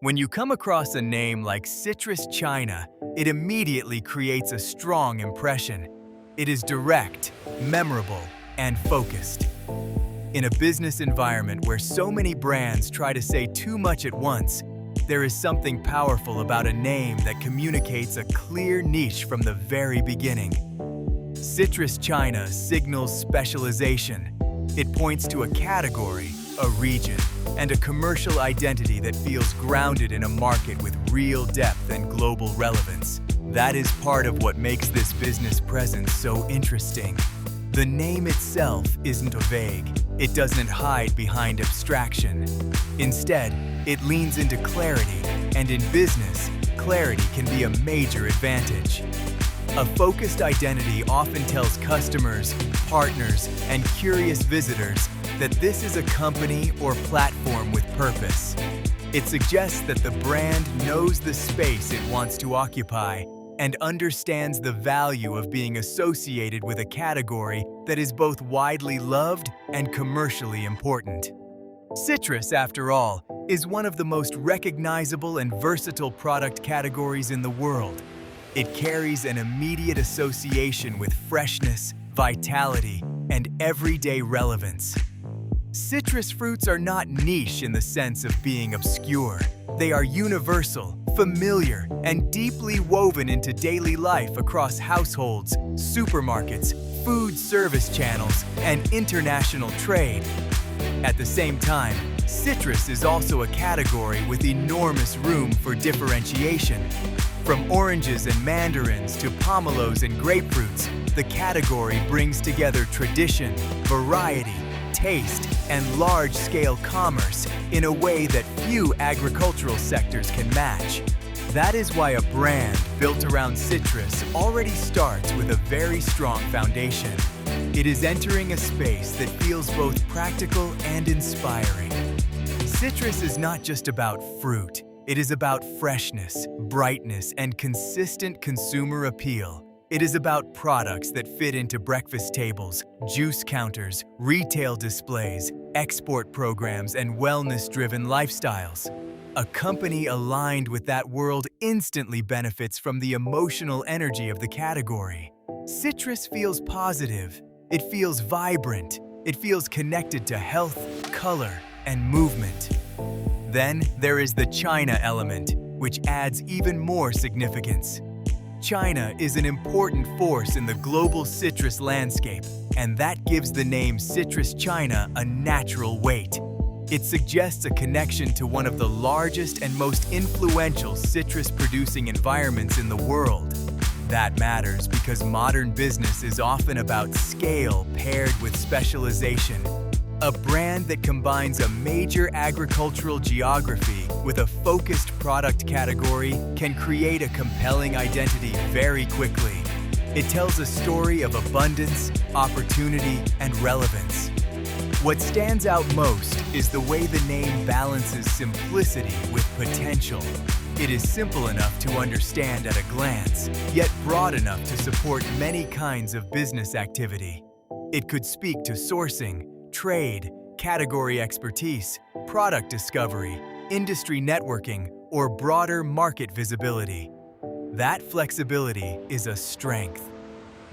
When you come across a name like Citrus China, it immediately creates a strong impression. It is direct, memorable, and focused. In a business environment where so many brands try to say too much at once, there is something powerful about a name that communicates a clear niche from the very beginning. Citrus China signals specialization. It points to a category, a region, and a commercial identity that feels grounded in a market with real depth and global relevance. That is part of what makes this business presence so interesting. The name itself isn't vague. It doesn't hide behind abstraction. Instead, it leans into clarity, and in business, clarity can be a major advantage. A focused identity often tells customers, partners, and curious visitors that this is a company or platform with purpose. It suggests that the brand knows the space it wants to occupy and understands the value of being associated with a category that is both widely loved and commercially important. Citrus, after all, is one of the most recognizable and versatile product categories in the world. It carries an immediate association with freshness, vitality, and everyday relevance. Citrus fruits are not niche in the sense of being obscure. They are universal, familiar, and deeply woven into daily life across households, supermarkets, food service channels, and international trade. At the same time, citrus is also a category with enormous room for differentiation. From oranges and mandarins to pomelos and grapefruits, the category brings together tradition, variety, taste, and large-scale commerce in a way that few agricultural sectors can match. That is why a brand built around citrus already starts with a very strong foundation. It is entering a space that feels both practical and inspiring. Citrus is not just about fruit. It is about freshness, brightness, and consistent consumer appeal. It is about products that fit into breakfast tables, juice counters, retail displays, export programs, and wellness-driven lifestyles. A company aligned with that world instantly benefits from the emotional energy of the category. Citrus feels positive. It feels vibrant. It feels connected to health, color, and movement. Then there is the China element, which adds even more significance. China is an important force in the global citrus landscape, and that gives the name Citrus China a natural weight. It suggests a connection to one of the largest and most influential citrus-producing environments in the world. That matters because modern business is often about scale paired with specialization. A brand that combines a major agricultural geography with a focused product category can create a compelling identity very quickly. It tells a story of abundance, opportunity, and relevance. What stands out most is the way the name balances simplicity with potential. It is simple enough to understand at a glance, yet broad enough to support many kinds of business activity. It could speak to sourcing, trade, category expertise, product discovery, industry networking, or broader market visibility. That flexibility is a strength.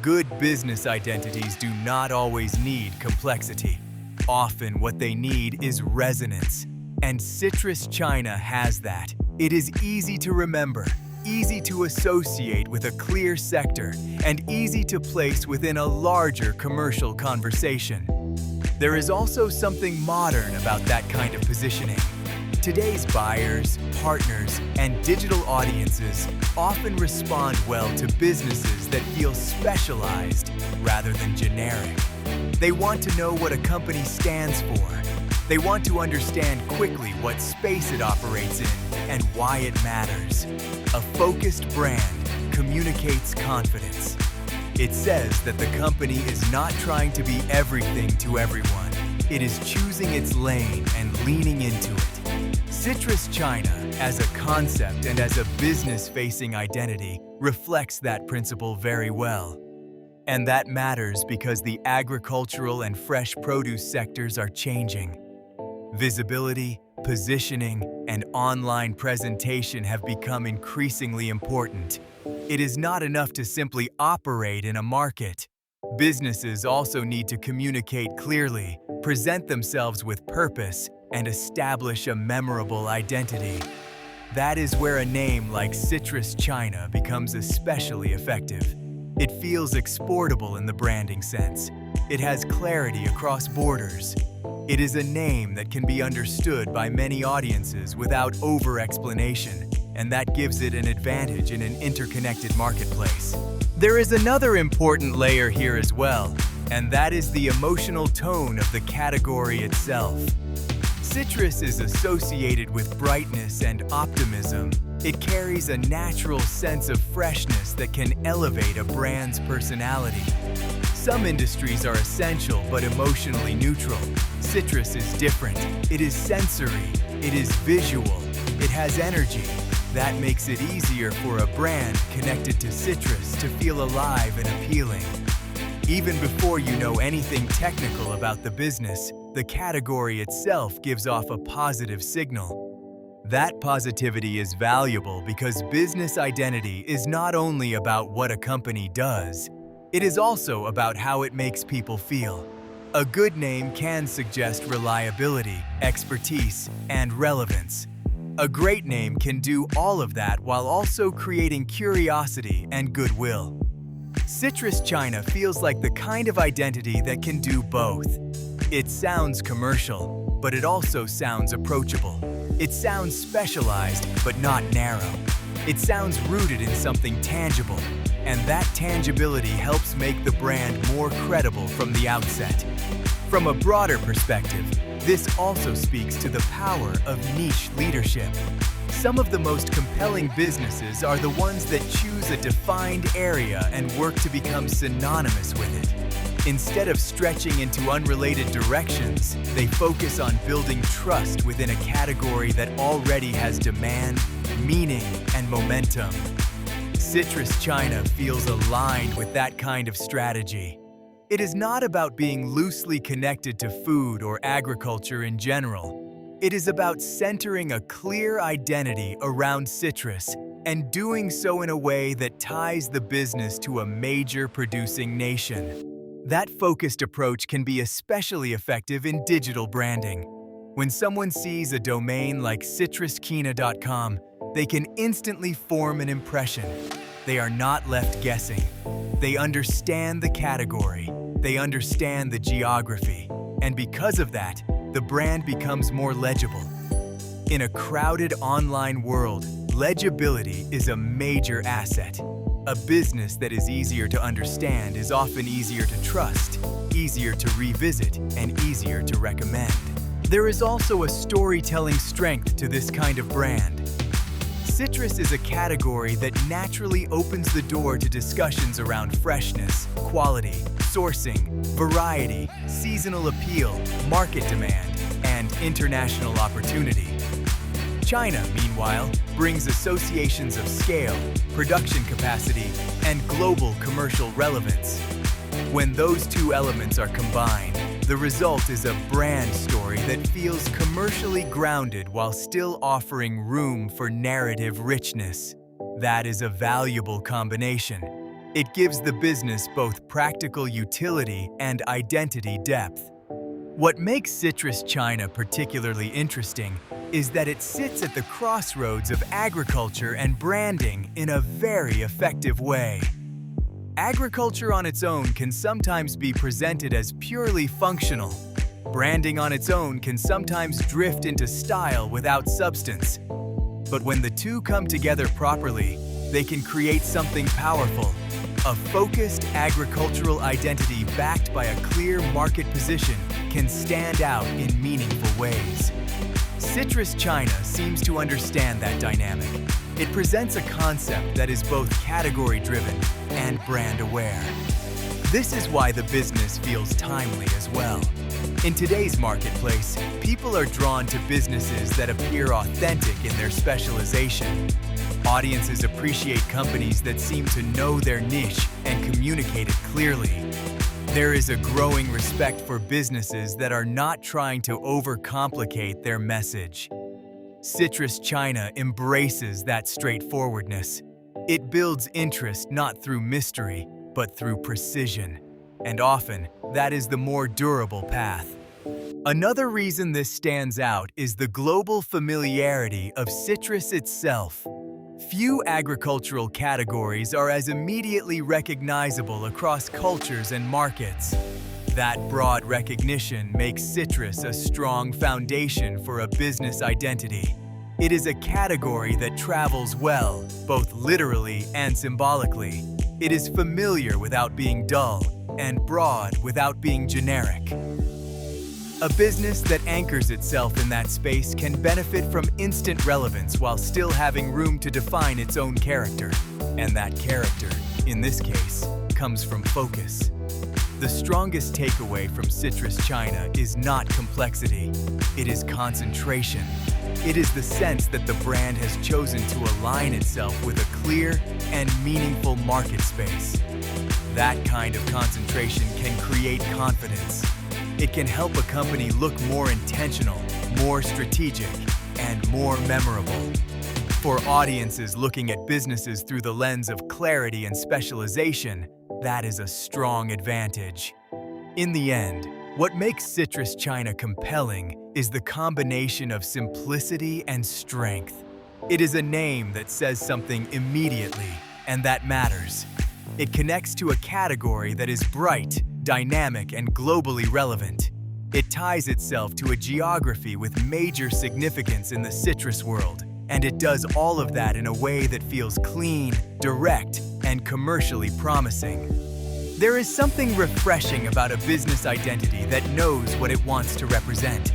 Good business identities do not always need complexity. Often what they need is resonance. And Citrus China has that. It is easy to remember, easy to associate with a clear sector, and easy to place within a larger commercial conversation. There is also something modern about that kind of positioning. Today's buyers, partners, and digital audiences often respond well to businesses that feel specialized rather than generic. They want to know what a company stands for. They want to understand quickly what space it operates in and why it matters. A focused brand communicates confidence. It says that the company is not trying to be everything to everyone. It is choosing its lane and leaning into it. Citrus China, as a concept and as a business-facing identity, reflects that principle very well. And that matters because the agricultural and fresh produce sectors are changing. Visibility, Positioning and online presentation have become increasingly important. It is not enough to simply operate in a market. Businesses also need to communicate clearly, present themselves with purpose, and establish a memorable identity. That is where a name like Citrus China becomes especially effective. It feels exportable in the branding sense. It has clarity across borders. It is a name that can be understood by many audiences without over-explanation, and that gives it an advantage in an interconnected marketplace. There is another important layer here as well, and that is the emotional tone of the category itself. Citrus is associated with brightness and optimism. It carries a natural sense of freshness that can elevate a brand's personality. Some industries are essential but emotionally neutral. Citrus is different. It is sensory. It is visual. It has energy. That makes it easier for a brand connected to citrus to feel alive and appealing. Even before you know anything technical about the business, the category itself gives off a positive signal. That positivity is valuable because business identity is not only about what a company does, it is also about how it makes people feel. A good name can suggest reliability, expertise, and relevance. A great name can do all of that while also creating curiosity and goodwill. Citrus China feels like the kind of identity that can do both. It sounds commercial, but it also sounds approachable. It sounds specialized, but not narrow. It sounds rooted in something tangible, and that tangibility helps make the brand more credible from the outset. From a broader perspective, this also speaks to the power of niche leadership. Some of the most compelling businesses are the ones that choose a defined area and work to become synonymous with it. Instead of stretching into unrelated directions, they focus on building trust within a category that already has demand, meaning, and momentum. Citrus China feels aligned with that kind of strategy. It is not about being loosely connected to food or agriculture in general. It is about centering a clear identity around citrus and doing so in a way that ties the business to a major producing nation. That focused approach can be especially effective in digital branding. When someone sees a domain like citruskina.com, they can instantly form an impression. They are not left guessing. They understand the category. They understand the geography. And because of that, the brand becomes more legible. In a crowded online world, legibility is a major asset. A business that is easier to understand is often easier to trust, easier to revisit, and easier to recommend. There is also a storytelling strength to this kind of brand. Citrus is a category that naturally opens the door to discussions around freshness, quality, sourcing, variety, seasonal appeal, market demand, and international opportunity. China, meanwhile, brings associations of scale, production capacity, and global commercial relevance. When those two elements are combined, the result is a brand story that feels commercially grounded while still offering room for narrative richness. That is a valuable combination. It gives the business both practical utility and identity depth. What makes Citrus China particularly interesting is that it sits at the crossroads of agriculture and branding in a very effective way. Agriculture on its own can sometimes be presented as purely functional. Branding on its own can sometimes drift into style without substance. But when the two come together properly, they can create something powerful. A focused agricultural identity backed by a clear market position can stand out in meaningful ways. Citrus China seems to understand that dynamic. It presents a concept that is both category-driven and brand-aware. This is why the business feels timely as well. In today's marketplace, people are drawn to businesses that appear authentic in their specialization. Audiences appreciate companies that seem to know their niche and communicate it clearly. There is a growing respect for businesses that are not trying to overcomplicate their message. Citrus China embraces that straightforwardness. It builds interest not through mystery, but through precision. And often, that is the more durable path. Another reason this stands out is the global familiarity of citrus itself. Few agricultural categories are as immediately recognizable across cultures and markets. That broad recognition makes citrus a strong foundation for a business identity. It is a category that travels well, both literally and symbolically. It is familiar without being dull, and broad without being generic. A business that anchors itself in that space can benefit from instant relevance while still having room to define its own character. And that character, in this case, comes from focus. The strongest takeaway from Citrus China is not complexity, it is concentration. It is the sense that the brand has chosen to align itself with a clear and meaningful market space. That kind of concentration can create confidence. It can help a company look more intentional, more strategic, and more memorable. For audiences looking at businesses through the lens of clarity and specialization, that is a strong advantage. In the end, what makes Citrus China compelling is the combination of simplicity and strength. It is a name that says something immediately, and that matters. It connects to a category that is bright, dynamic, and globally relevant. It ties itself to a geography with major significance in the citrus world, and it does all of that in a way that feels clean, direct, and commercially promising. There is something refreshing about a business identity that knows what it wants to represent.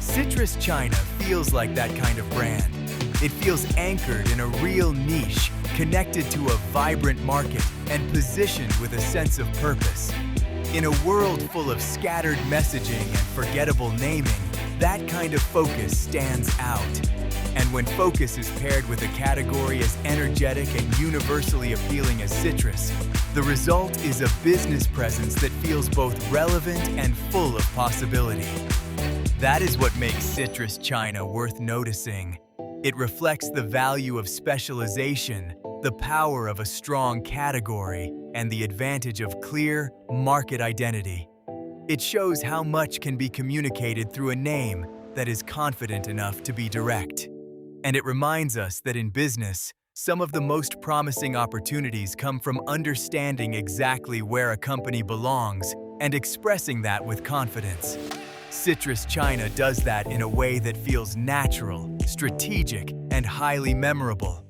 Citrus China feels like that kind of brand. It feels anchored in a real niche, connected to a vibrant market, and positioned with a sense of purpose. In a world full of scattered messaging and forgettable naming, that kind of focus stands out. And when focus is paired with a category as energetic and universally appealing as citrus, the result is a business presence that feels both relevant and full of possibility. That is what makes Citrus China worth noticing. It reflects the value of specialization, the power of a strong category, and the advantage of clear market identity. It shows how much can be communicated through a name that is confident enough to be direct. And it reminds us that in business, some of the most promising opportunities come from understanding exactly where a company belongs and expressing that with confidence. Citrus China does that in a way that feels natural, strategic, and highly memorable.